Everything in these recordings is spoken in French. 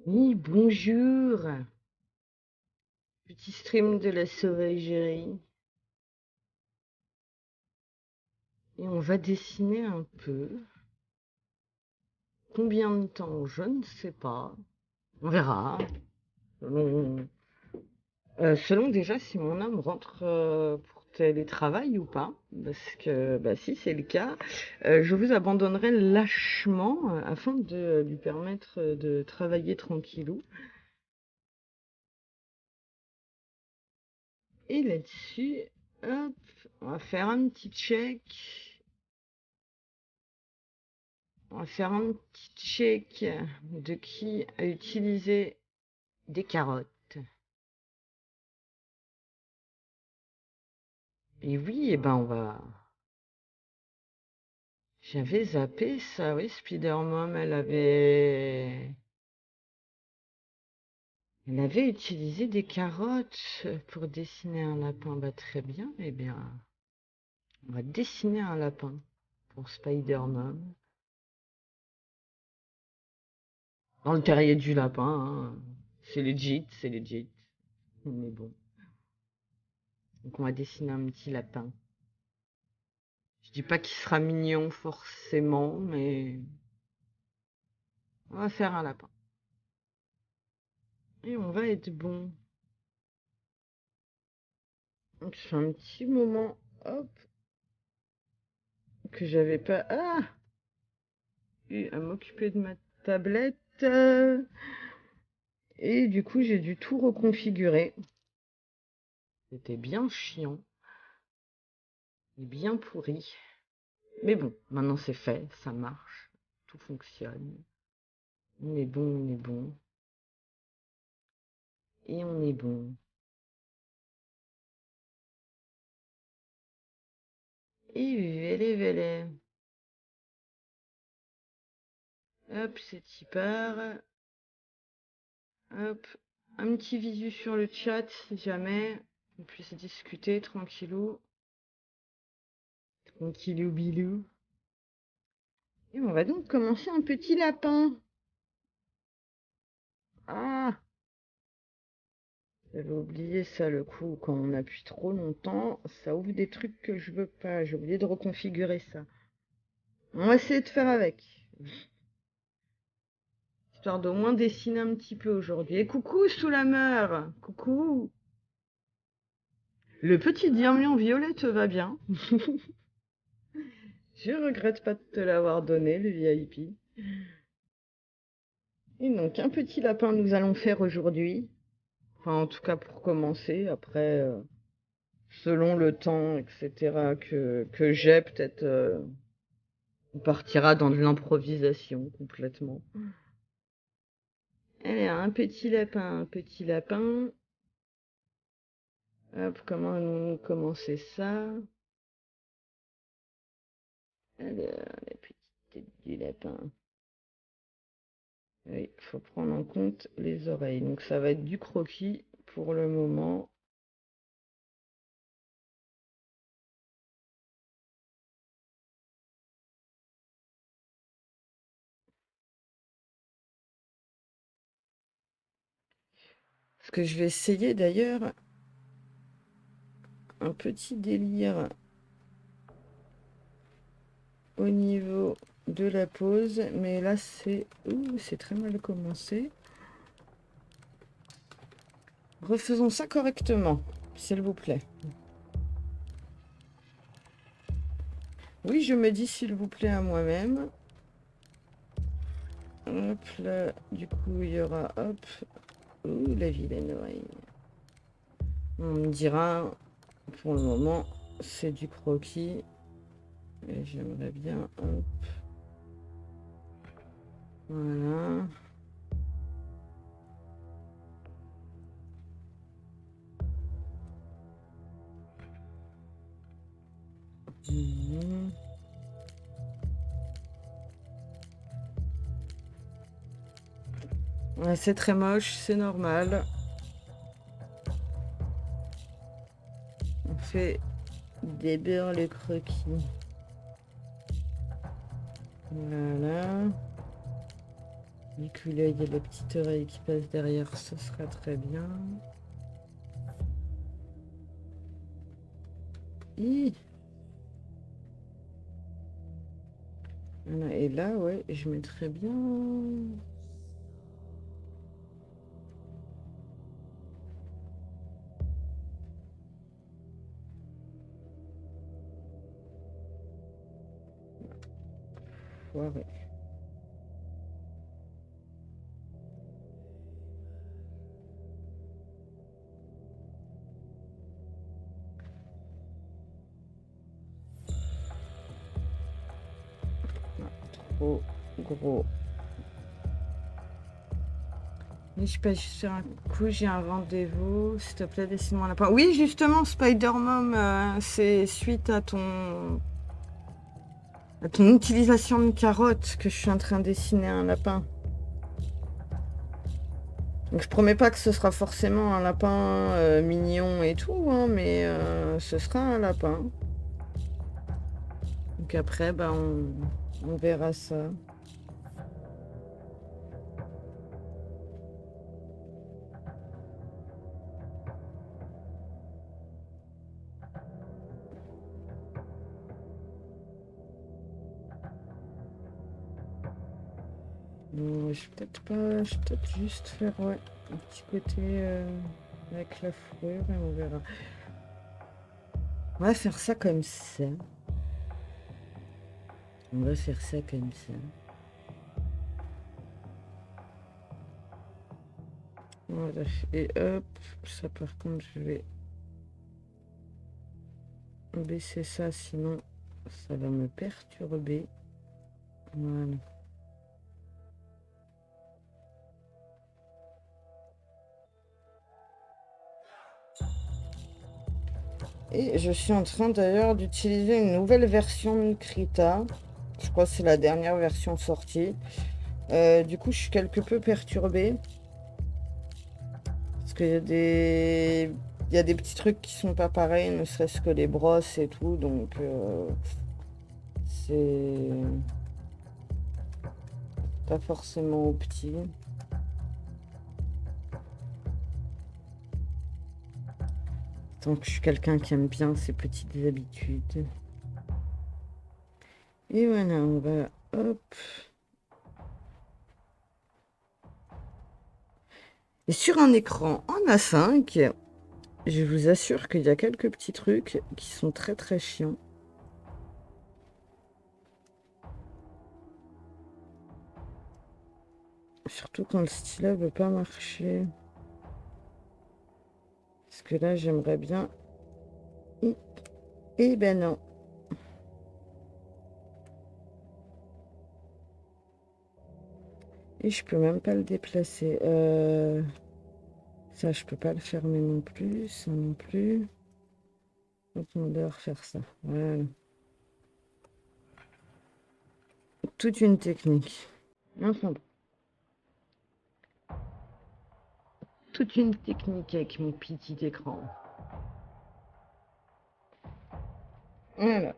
Oui, bonjour. Petit stream de la sauvagerie. Et on va dessiner un peu. Combien de temps? Je ne sais pas. On verra. Selon, selon déjà si mon âme rentre pour télétravail ou pas. Parce que bah, si c'est le cas, je vous abandonnerai lâchement afin de lui permettre de travailler tranquillou. Et là-dessus, hop, on va faire un petit check. On va faire un petit check de qui a utilisé des carottes. Et oui, eh ben on va. J'avais zappé ça, oui, Spider-Mom, elle avait utilisé des carottes pour dessiner un lapin. Bah très bien, eh bien, on va dessiner un lapin pour Spider-Mom. Dans le terrier du lapin, hein. C'est legit, c'est legit. Mais bon. Donc on va dessiner un petit lapin. Je dis pas qu'il sera mignon forcément, mais on va faire un lapin. Et on va être bon. Donc ça fait un petit moment, hop, que j'avais pas eu à m'occuper de ma tablette. Et du coup, j'ai dû tout reconfigurer. C'était bien chiant et bien pourri. Mais bon, maintenant c'est fait, ça marche, tout fonctionne. On est bon, on est bon. Et on est bon. Et vélé, vélé. Hop, c'est y part. Hop, un petit visu sur le chat si jamais on puisse discuter tranquillou, tranquillou bilou. Et on va donc commencer un petit lapin. Ah, j'avais oublié ça le coup, quand on appuie trop longtemps, ça ouvre des trucs que je veux pas. J'ai oublié de reconfigurer ça. On va essayer de faire avec. Histoire d'au moins dessiner un petit peu aujourd'hui. Et coucou sous la mer. Coucou. Le petit diamant violet te va bien. Je regrette pas de te l'avoir donné, le VIP. Et donc, un petit lapin nous allons faire aujourd'hui. Enfin, en tout cas pour commencer. Après, selon le temps, etc., que j'ai, peut-être on partira dans de l'improvisation complètement. Allez, un petit lapin, un petit lapin. Hop, comment allons-nous commencer ça? Alors, la petite tête du lapin. Oui, il faut prendre en compte les oreilles. Donc ça va être du croquis pour le moment. Ce que je vais essayer d'ailleurs, un petit délire au niveau de la pause, mais là c'est c'est très mal commencé. Refaisons ça correctement, s'il vous plaît. Oui, je me dis s'il vous plaît à moi-même. Hop là, du coup il y aura hop, la vilaine oreille. On me dira, pour le moment, c'est du croquis. Et j'aimerais bien, hop, voilà. Mhm. Ouais, c'est très moche, c'est normal. On fait des beurres le croquis. Voilà. Vu que là, il y a la petite oreille qui passe derrière, ce sera très bien. Hi. Voilà, et là, ouais, je mettrais bien. Foiré. Trop gros. Mais je peux juste faire un coup, j'ai un rendez-vous. S'il te plaît, dessine-moi un lapin. Oui, justement, Spider-Mom, c'est suite à ton utilisation de carotte que je suis en train de dessiner un lapin. Donc je promets pas que ce sera forcément un lapin mignon et tout, hein, mais ce sera un lapin. Donc après, bah, on verra ça. Non, je vais peut-être pas, je vais peut-être juste faire ouais, un petit côté avec la fourrure et on verra. On va faire ça comme ça. On va faire ça comme ça. Voilà. Et hop, ça par contre, je vais baisser ça, sinon ça va me perturber. Voilà. Et je suis en train d'ailleurs d'utiliser une nouvelle version de Krita. Je crois que c'est la dernière version sortie. Du coup, je suis quelque peu perturbée. Parce qu'il y a il y a des petits trucs qui sont pas pareils, ne serait-ce que les brosses et tout. Donc, c'est pas forcément opti. Tant que je suis quelqu'un qui aime bien ses petites habitudes. Et voilà, on va... Hop. Et sur un écran en A5, je vous assure qu'il y a quelques petits trucs qui sont très très chiants. Surtout quand le stylet veut pas marcher. Parce que là, j'aimerais bien... Eh ben non. Et je peux même pas le déplacer. Ça, je peux pas le fermer non plus. Ça non plus. Donc, on doit refaire ça. Voilà. Toute une technique. Enfin, bon. Toute une technique avec mon petit écran. Voilà.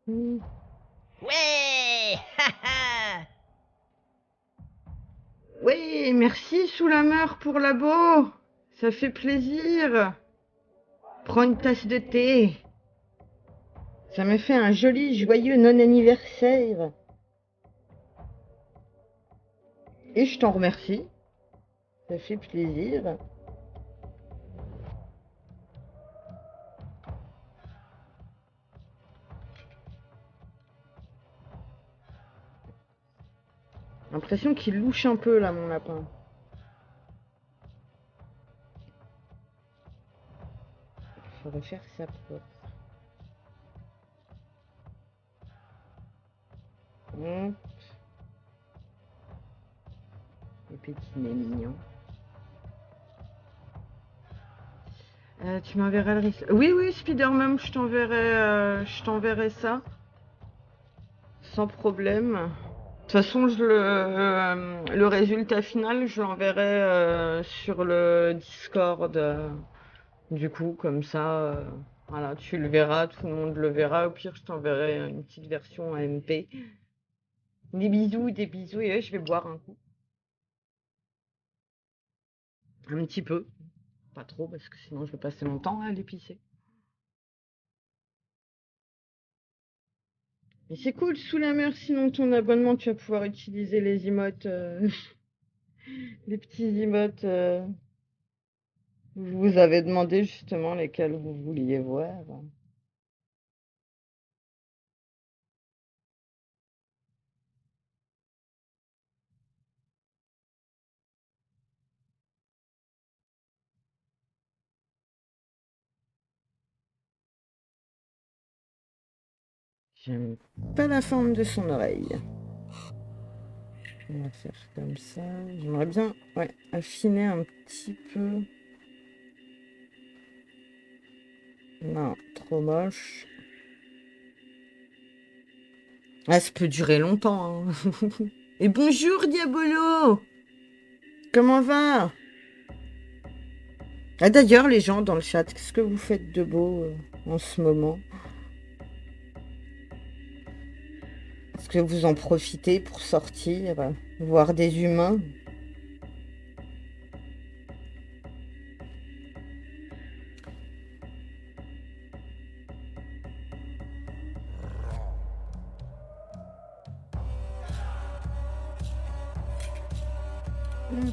Mm. Ouais. Oui, merci sous la mer pour l'abo. Ça fait plaisir. Prends une tasse de thé. Ça me fait un joli, joyeux non-anniversaire. Et je t'en remercie. Ça fait plaisir. L'impression qu'il louche un peu là, mon lapin. Faudrait faire ça pour. Hop. Le petit nez mignon. Tu m'enverras le risque. Oui, oui, Spider-Man, je t'enverrai ça. Sans problème. De toute façon, le résultat final, je l'enverrai sur le Discord. Du coup, comme ça, voilà, tu le verras, tout le monde le verra. Au pire, je t'enverrai une petite version AMP. Des bisous, et je vais boire un coup. Un petit peu. Pas trop, parce que sinon je vais passer mon temps à l'épicer. Mais c'est cool, sous la mer, sinon ton abonnement, tu vas pouvoir utiliser les emotes, les petits emotes. Je vous avais demandé justement lesquels vous vouliez voir. J'aime pas la forme de son oreille. On va faire comme ça. J'aimerais bien, ouais, affiner un petit peu. Non, trop moche. Ah, ça peut durer longtemps, hein. Et bonjour, Diabolo! Comment va? Ah, d'ailleurs, les gens dans le chat, qu'est-ce que vous faites de beau en ce moment? Est-ce que vous en profitez pour sortir, voir des humains?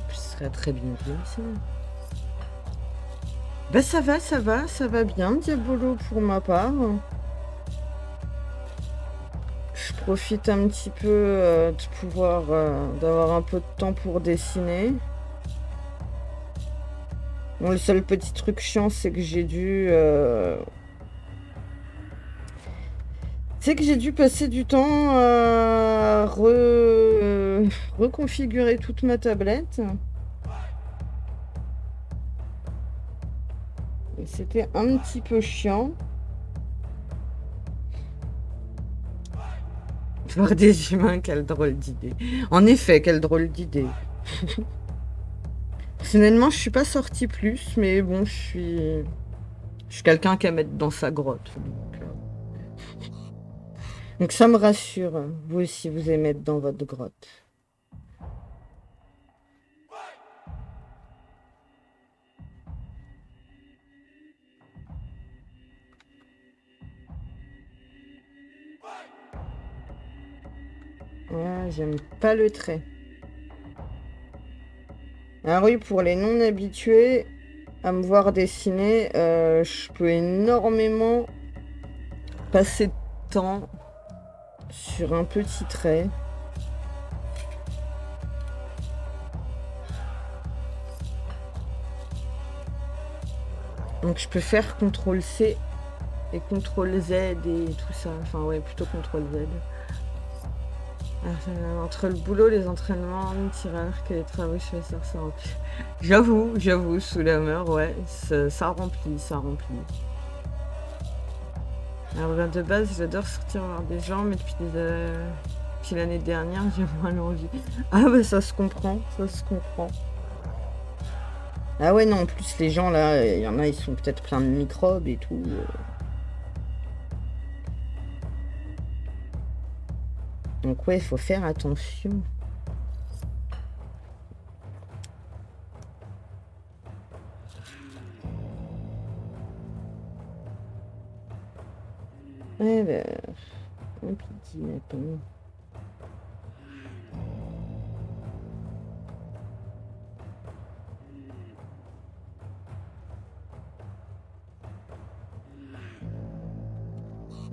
Ce serait très bien ça. Bah ça va bien, Diabolo, pour ma part. Je profite un petit peu de pouvoir d'avoir un peu de temps pour dessiner. Bon, le seul petit truc chiant, c'est que j'ai dû passer du temps à reconfigurer toute ma tablette. Et c'était un petit peu chiant. Voir des humains, quelle drôle d'idée. En effet, quelle drôle d'idée. Personnellement, je suis pas sortie plus, mais bon, je suis quelqu'un qui aime être dans sa grotte. Donc ça me rassure, vous aussi, vous aimez être dans votre grotte. Ouais, j'aime pas le trait. Ah oui, pour les non-habitués à me voir dessiner, je peux énormément passer de temps sur un petit trait. Donc je peux faire CTRL-C et CTRL-Z et tout ça. Enfin ouais, plutôt CTRL-Z. Entre le boulot, les entraînements, le tir à l'arc et les travaux chez ça remplit. J'avoue, sous la mer, ouais, ça remplit. Alors de base, j'adore sortir voir des gens, mais depuis l'année dernière, j'ai moins l'envie. Ah bah ça se comprend. Ah ouais, non, en plus les gens là, il y en a, ils sont peut-être pleins de microbes et tout. Donc ouais, il faut faire attention. Alors, un petit lapin.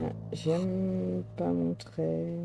Ah, j'aime pas montrer.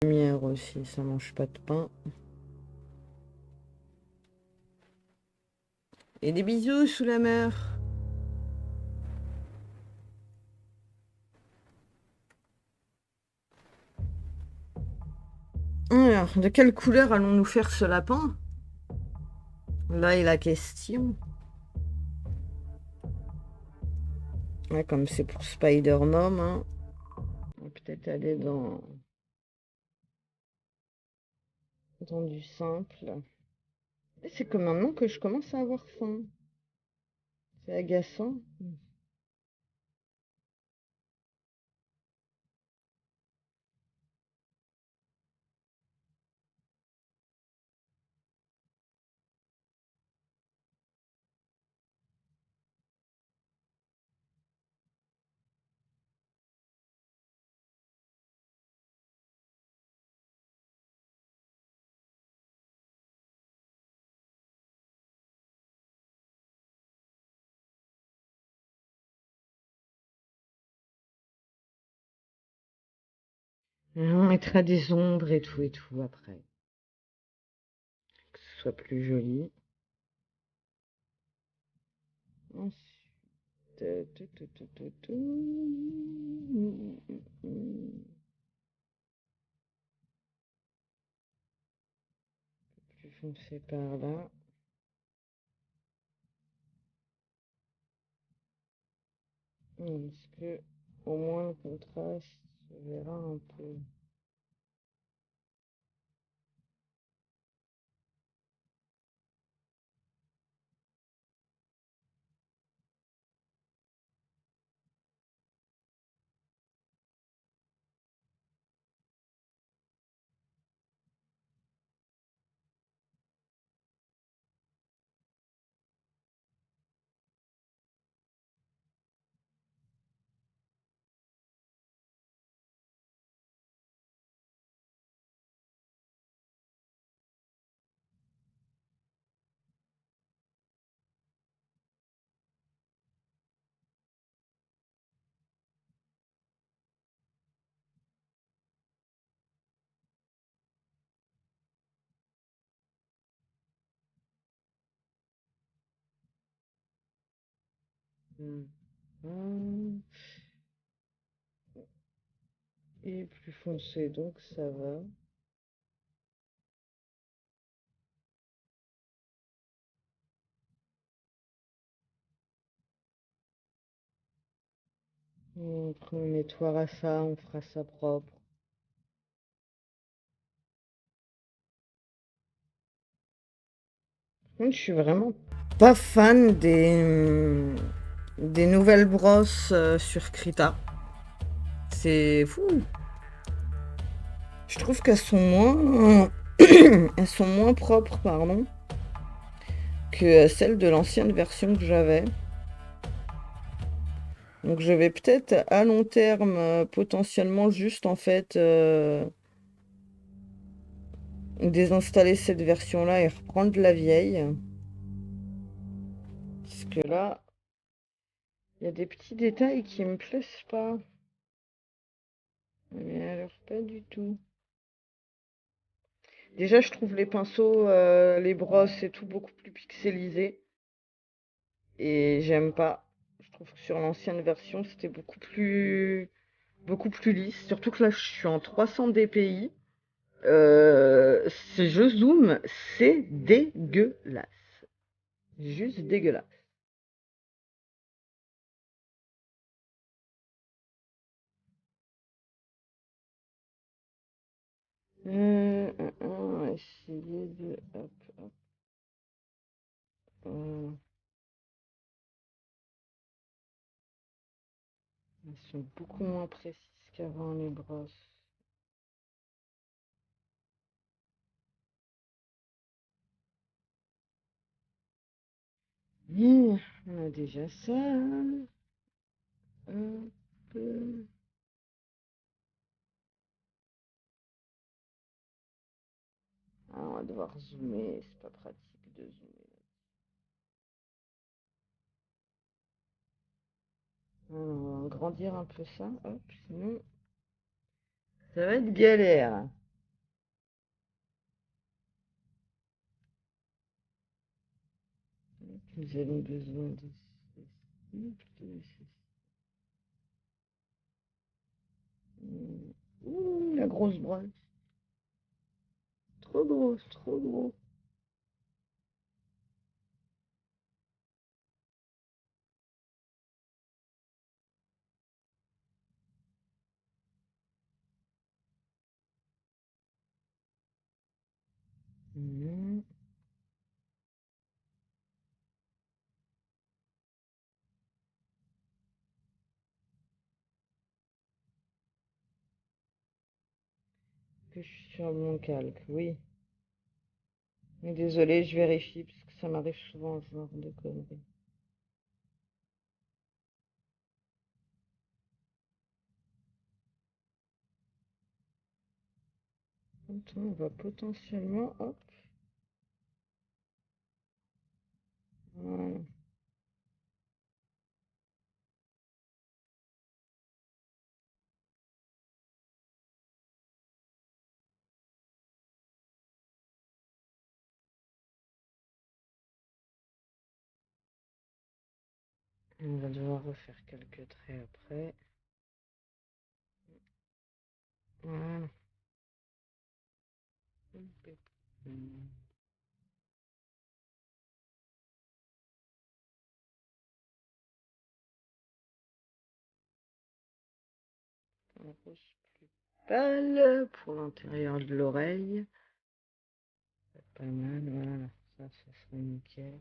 Lumière aussi, ça mange pas de pain. Et des bisous sous la mer. Alors, de quelle couleur allons-nous faire ce lapin? Là est la question. Ouais, comme c'est pour Spider-Man, hein, on va peut-être aller dans du simple. Et c'est comme maintenant que je commence à avoir faim. C'est agaçant. On mettra des ombres et tout après. Que ce soit plus joli. Ensuite, plus foncé par là. Est-ce que au moins le contraste se verra un peu? Et plus foncé, donc ça va. Après, on nettoiera ça, on fera ça propre. Je suis vraiment pas fan des nouvelles brosses sur Krita. C'est fou. Je trouve qu'elles sont moins, elles sont moins propres, pardon, que celles de l'ancienne version que j'avais. Donc je vais peut-être à long terme potentiellement juste en fait désinstaller cette version-là et reprendre la vieille. Parce que là, il y a des petits détails qui me plaisent pas. Mais alors pas du tout. Déjà, je trouve les pinceaux, les brosses et tout beaucoup plus pixelisés. Et j'aime pas. Je trouve que sur l'ancienne version, c'était beaucoup plus lisse. Surtout que là, je suis en 300 dpi. Si je zoome, c'est dégueulasse. Juste dégueulasse. On va essayer de... Hop, hop. Elles sont beaucoup moins précises qu'avant les brosses. On a déjà ça. Hop. Ah, on va devoir zoomer, c'est pas pratique de zoomer. Alors, on va grandir un peu ça, hop, sinon ça va être galère. Nous avons besoin de ceci, plutôt de ceci. Ouh, la grosse brosse. Trop grosse, trop gros. Mhm. Que je suis sur mon calque, oui. Mais désolé, je vérifie parce que ça m'arrive souvent ce genre de conneries. Attends, on va potentiellement, hop, voilà. On va devoir refaire quelques traits après. Voilà. Hmm. Un rose plus pâle pour l'intérieur de l'oreille. Pas mal, voilà. Ça serait nickel.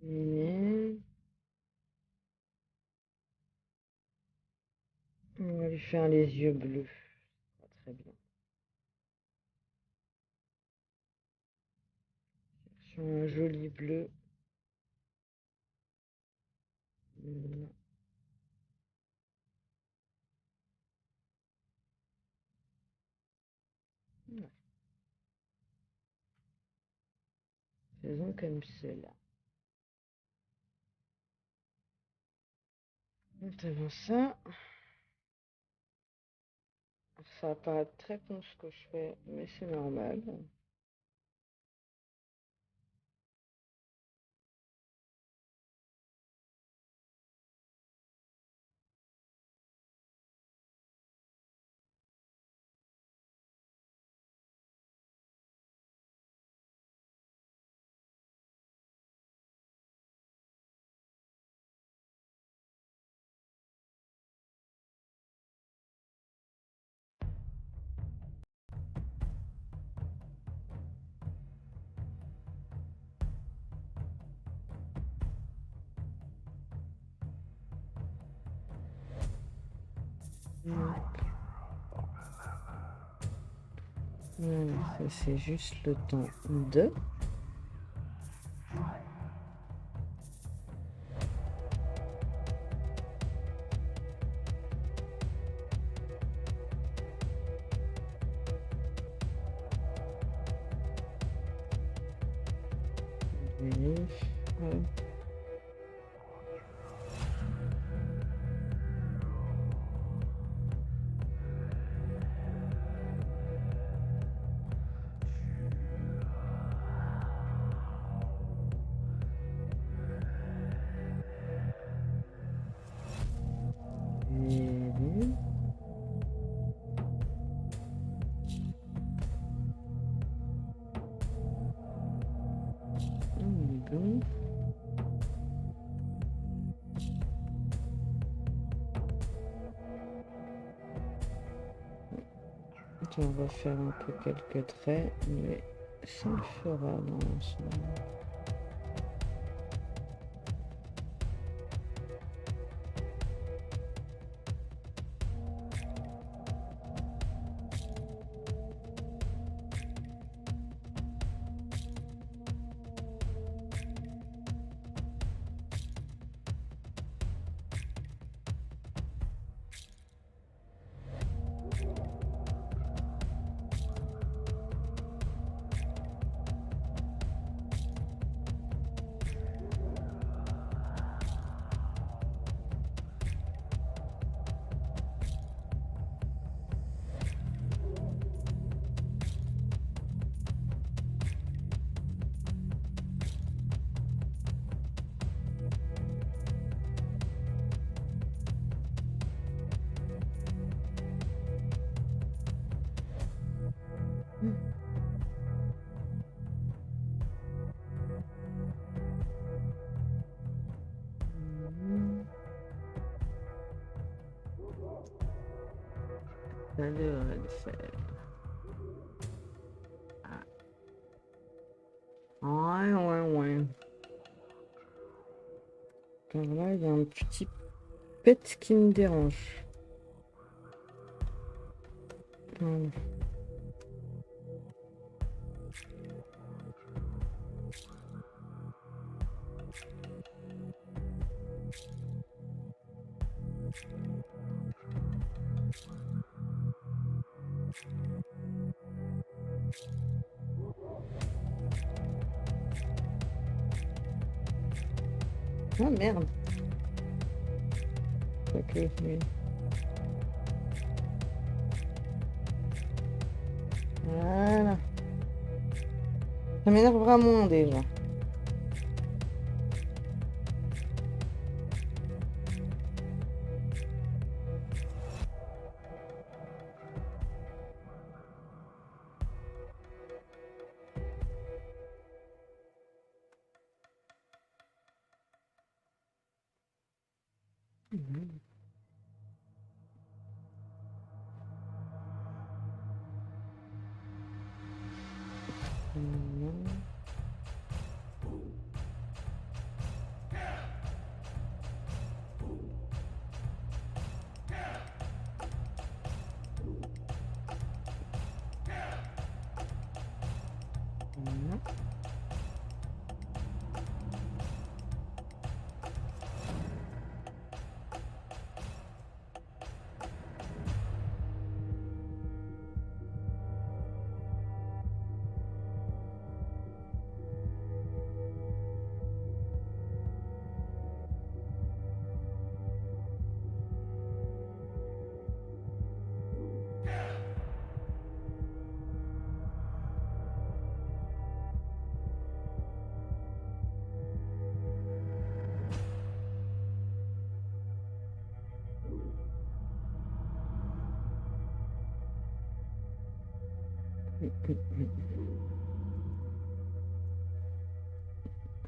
Mais on va lui faire les yeux bleus. Pas très bien. Sur un joli bleu. Voilà. Voilà. Faisons comme cela. Maintenant ça. Ça va paraître très con ce que je fais, mais c'est normal. Voilà, ça c'est juste le temps de. Oui. Ouais. Et... Bon. On va faire un peu quelques traits, mais ça le fera dans l'ensemble. Ça devrait le faire. Ah. Ouais, ouais, ouais. Par là, il y a un petit pet qui me dérange. Voilà. Ah merde. Quoique, oui. Voilà. Ça m'énervera moins déjà. Mhm. Mhm. Mhm.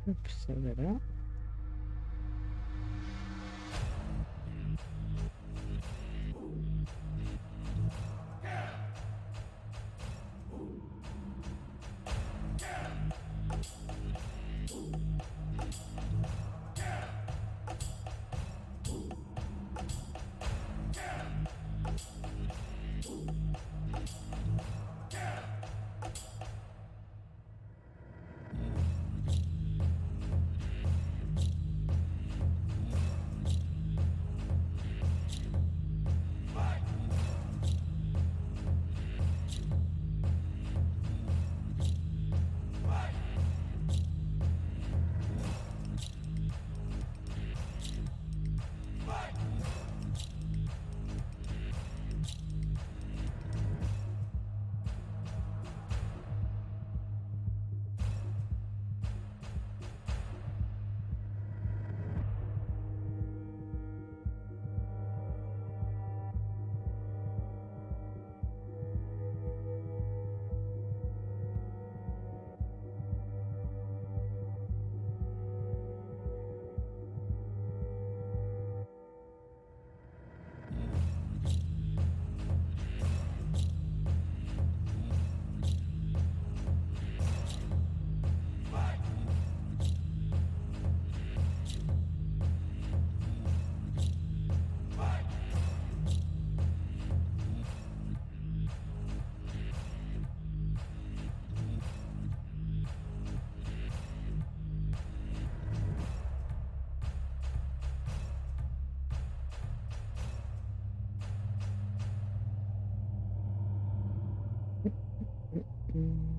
Hop, ça va là. Mhm.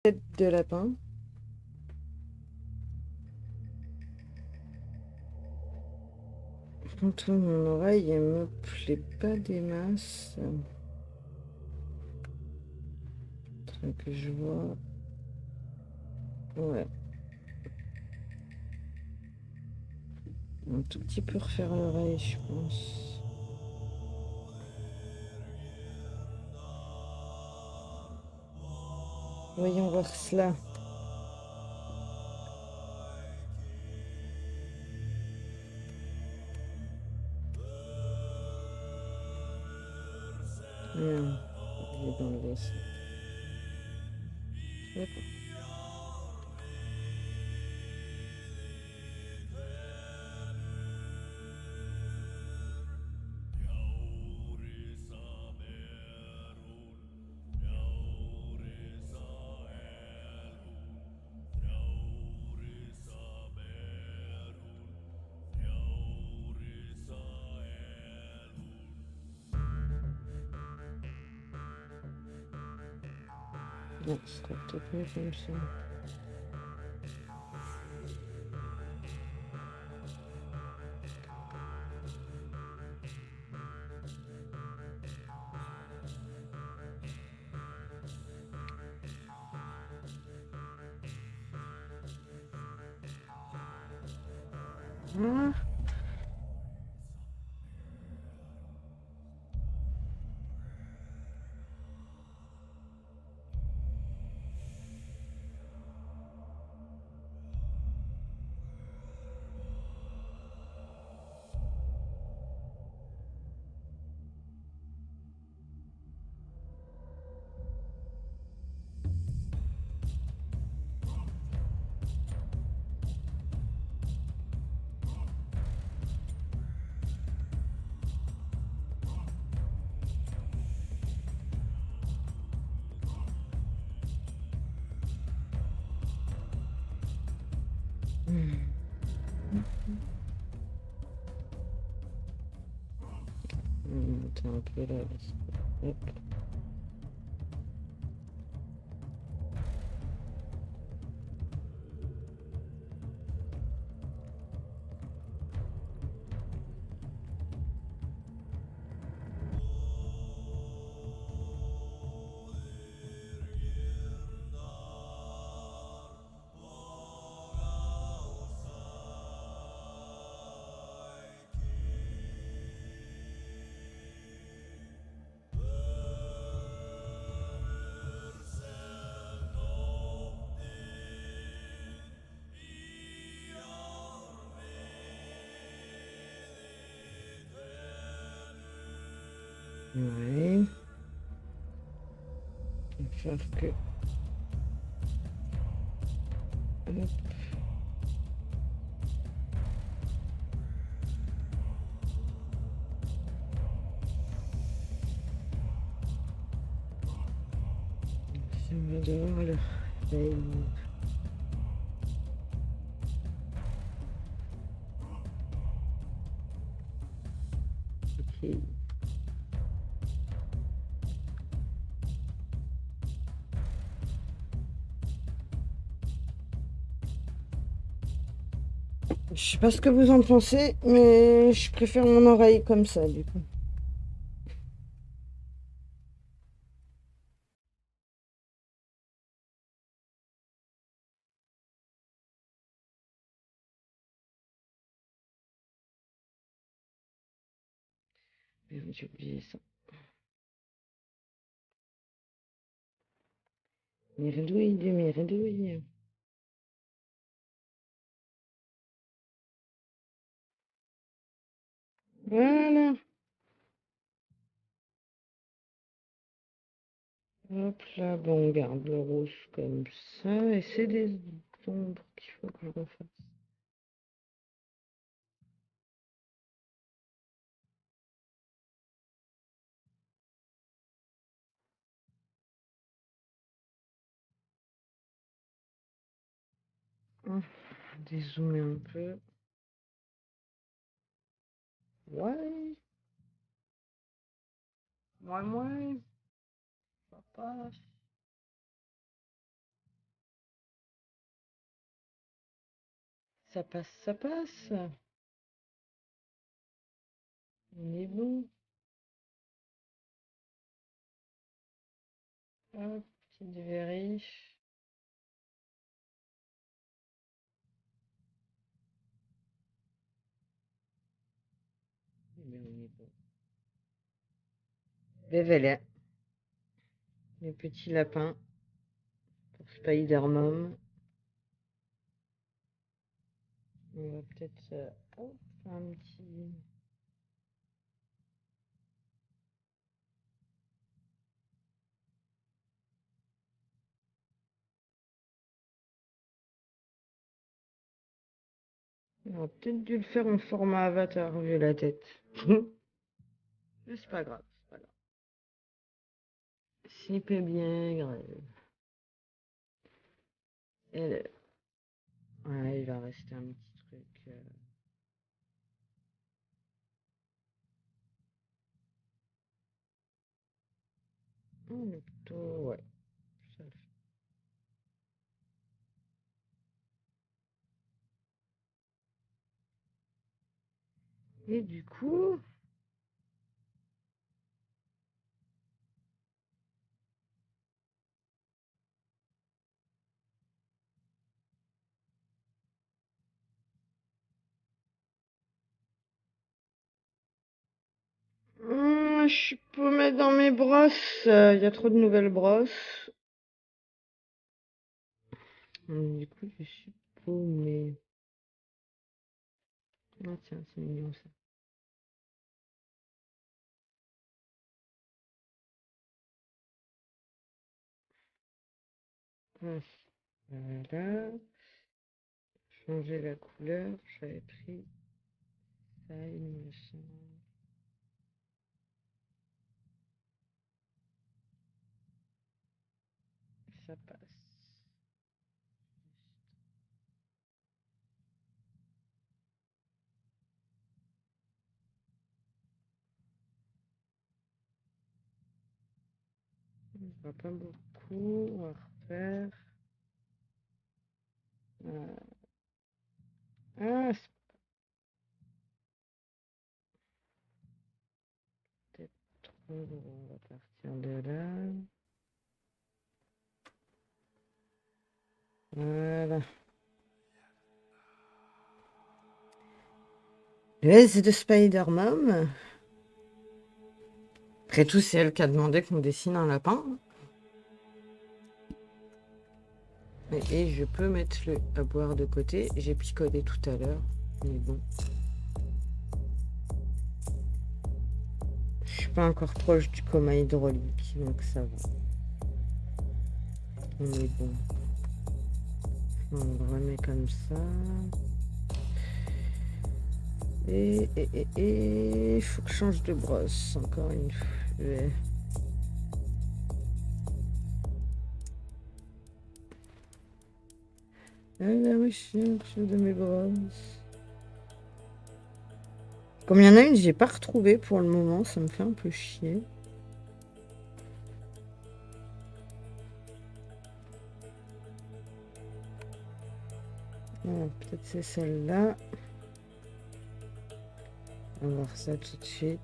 Tête de lapin. Contre mon oreille, elle me plaît pas des masses. Truc que je vois. Ouais. Un tout petit peu refaire l'oreille, je pense. Voyons voir cela. Bien. Il est dans le dessin. Hop. Non, ce sera peut-être mieux comme ça. Ah. On va monter un peu là. Hop. Ouais. Il va falloir que... Hop. Si on va devoir le faire. Ok. Je sais pas ce que vous en pensez, mais je préfère mon oreille comme ça, du coup. Merde, j'ai oublié ça. Merdouille, merdouille. Voilà. Hop là, bon, on garde le rouge comme ça. Et c'est des ombres qu'il faut que je refasse. Dézoomer un peu. Ouais. Ouais, ouais. Papa. ça passe, ça passe. On est bon. Hop, petite vérif. Eh bien, on est bon. Révélé. Les petits lapins pour Spider-Man. On va peut-être hop, faire un petit. On aurait peut-être dû le faire en format avatar vu la tête. Mais c'est pas grave, c'est pas grave. C'est pas bien grave. Ouais, il va rester un petit truc. On est plutôt. Ouais, ça le fait. Et du coup. Je suis paumée dans mes brosses. Il y a trop de nouvelles brosses. Du coup, je suis paumée. Ah tiens, c'est mignon ça. Ah, voilà. Changer la couleur. J'avais pris ça, il me semble. Ça passe. On voit pas beaucoup. On va refaire. Ah, c'est peut-être trop gros. On va partir de là. Voilà. Les de Spider-Man. Après tout, c'est elle qui a demandé qu'on dessine un lapin. Et je peux mettre le à boire de côté. J'ai picolé tout à l'heure. Mais bon. Je suis pas encore proche du coma hydraulique. Donc ça va. On est bon. On le remet comme ça. Et il faut que je change de brosse. Encore une fois. Ah la recherche de mes brosses. Comme il y en a une, j'ai pas retrouvé pour le moment, ça me fait un peu chier. Ah, peut-être c'est celle-là. On va voir ça tout de suite.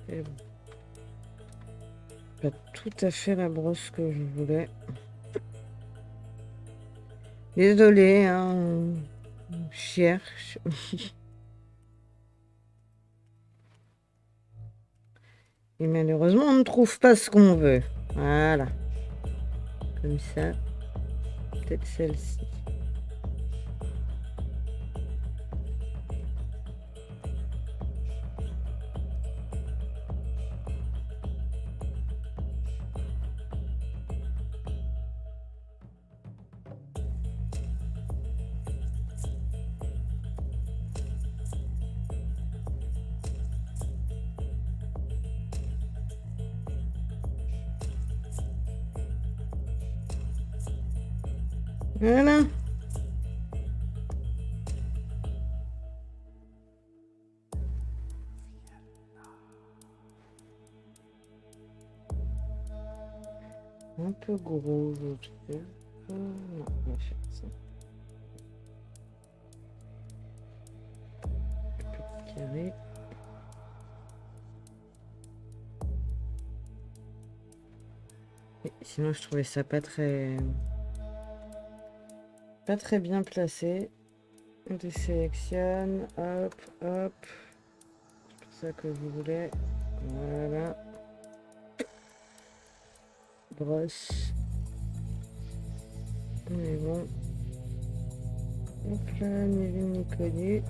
Et bon. Pas tout à fait la brosse que je voulais. Désolée, hein. Je cherche. Et malheureusement, on ne trouve pas ce qu'on veut. Voilà. Comme ça. Peut-être celle-ci. Voilà. Un peu gros, je trouve. Non, on va faire ça. Petit carré. Et sinon, je trouvais ça pas très bien placé. On désélectionne, hop, hop. C'est pour ça que je voulais. Voilà. Brosse. On est bon. Hop là, ni vu ni connu.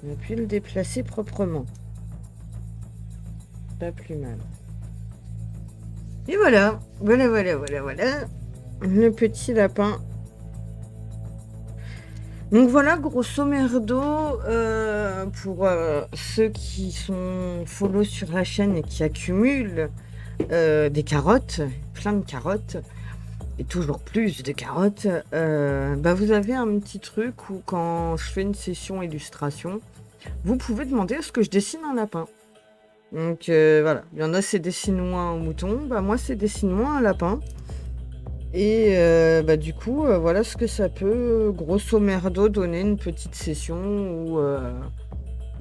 On a pu le déplacer proprement. Pas plus mal. Et voilà. Voilà. Le petit lapin. Donc voilà, grosso merdo, pour ceux qui sont follow sur la chaîne et qui accumulent des carottes, plein de carottes, et toujours plus de carottes, vous avez un petit truc où quand je fais une session illustration, vous pouvez demander à ce que je dessine un lapin. Donc voilà, il y en a c'est dessine-moi un mouton, moi c'est dessine-moi un lapin. Et du coup, voilà ce que ça peut, grosso merdo, donner une petite session où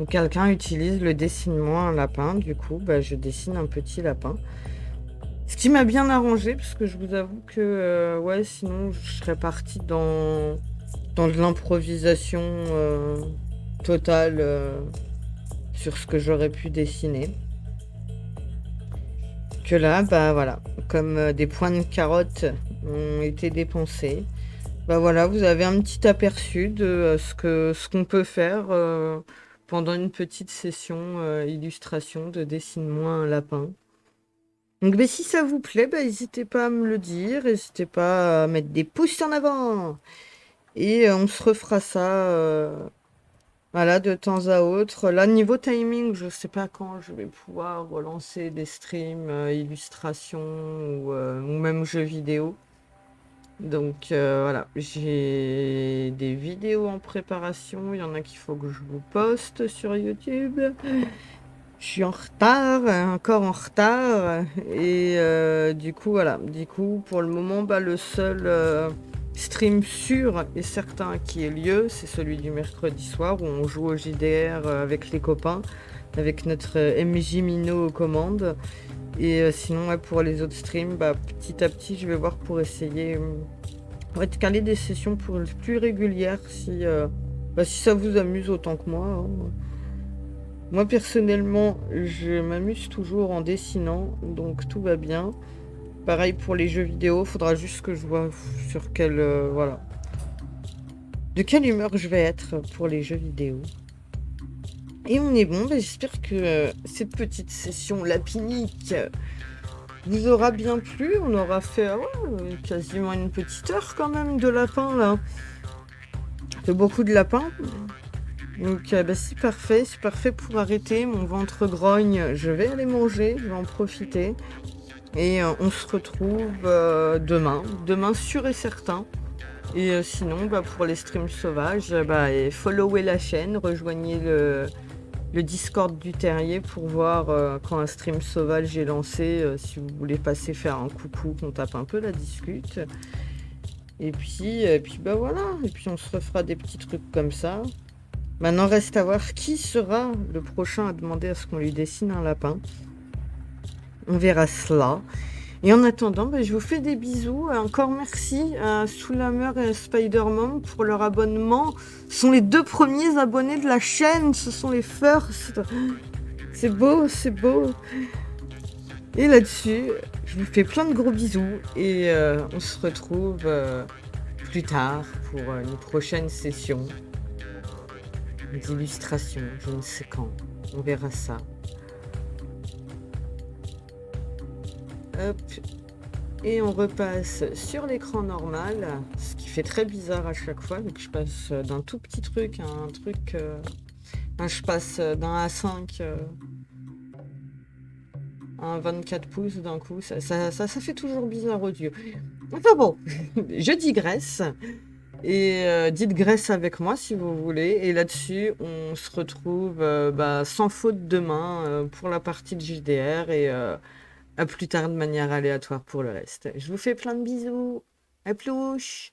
quelqu'un utilise le dessine-moi un lapin. Du coup, je dessine un petit lapin. Ce qui m'a bien arrangé, parce que je vous avoue que sinon je serais partie dans de l'improvisation totale sur ce que j'aurais pu dessiner. Que là, voilà, comme des points de carotte ont été dépensés, voilà, vous avez un petit aperçu de ce qu'on peut faire pendant une petite session illustration de dessine-moi un lapin. Donc si ça vous plaît, n'hésitez pas à me le dire, n'hésitez pas à mettre des pouces en avant. Et on se refera ça voilà, de temps à autre. Là, niveau timing, je sais pas quand je vais pouvoir relancer des streams illustration ou même jeux vidéo. Donc voilà, j'ai des vidéos en préparation. Il y en a qu'il faut que je vous poste sur YouTube. Je suis en retard, encore en retard. Et du coup, voilà. Du coup, pour le moment, le seul stream sûr et certain qui ait lieu, c'est celui du mercredi soir où on joue au JDR avec les copains, avec notre MJ Mino aux commandes. Et sinon, pour les autres streams, petit à petit, je vais voir pour essayer de caler des sessions plus régulières si ça vous amuse autant que moi. Hein. Moi, personnellement, je m'amuse toujours en dessinant, donc tout va bien. Pareil pour les jeux vidéo, faudra juste que je vois sur quelle de quelle humeur je vais être pour les jeux vidéo. Et on est bon, j'espère que cette petite session lapinique vous aura bien plu. On aura fait quasiment une petite heure quand même de lapin là. C'est beaucoup de lapins. Donc c'est parfait pour arrêter. Mon ventre grogne, je vais aller manger, je vais en profiter. Et on se retrouve demain sûr et certain. Et sinon, pour les streams sauvages, followez la chaîne, rejoignez le Discord du Terrier pour voir quand un stream sauvage est lancé, si vous voulez passer faire un coucou, qu'on tape un peu la discute. Et puis voilà, et puis on se refera des petits trucs comme ça. Maintenant, reste à voir qui sera le prochain à demander à ce qu'on lui dessine un lapin. On verra cela. Et en attendant, je vous fais des bisous. Encore merci à Soulamer et à Spider-Man pour leur abonnement. Ce sont les 2 premiers abonnés de la chaîne. Ce sont les first. C'est beau. Et là-dessus, je vous fais plein de gros bisous. Et on se retrouve plus tard pour une prochaine session d'illustration. Je ne sais quand. On verra ça. Hop. Et on repasse sur l'écran normal, ce qui fait très bizarre à chaque fois. Donc je passe d'un tout petit truc à un truc... je passe d'un A5 à un 24 pouces d'un coup. Ça fait toujours bizarre aux yeux. Enfin bon, je digresse. Et dites graisse avec moi si vous voulez. Et là-dessus, on se retrouve sans faute demain pour la partie de JDR. Et À plus tard de manière aléatoire pour le reste. Je vous fais plein de bisous. À plus.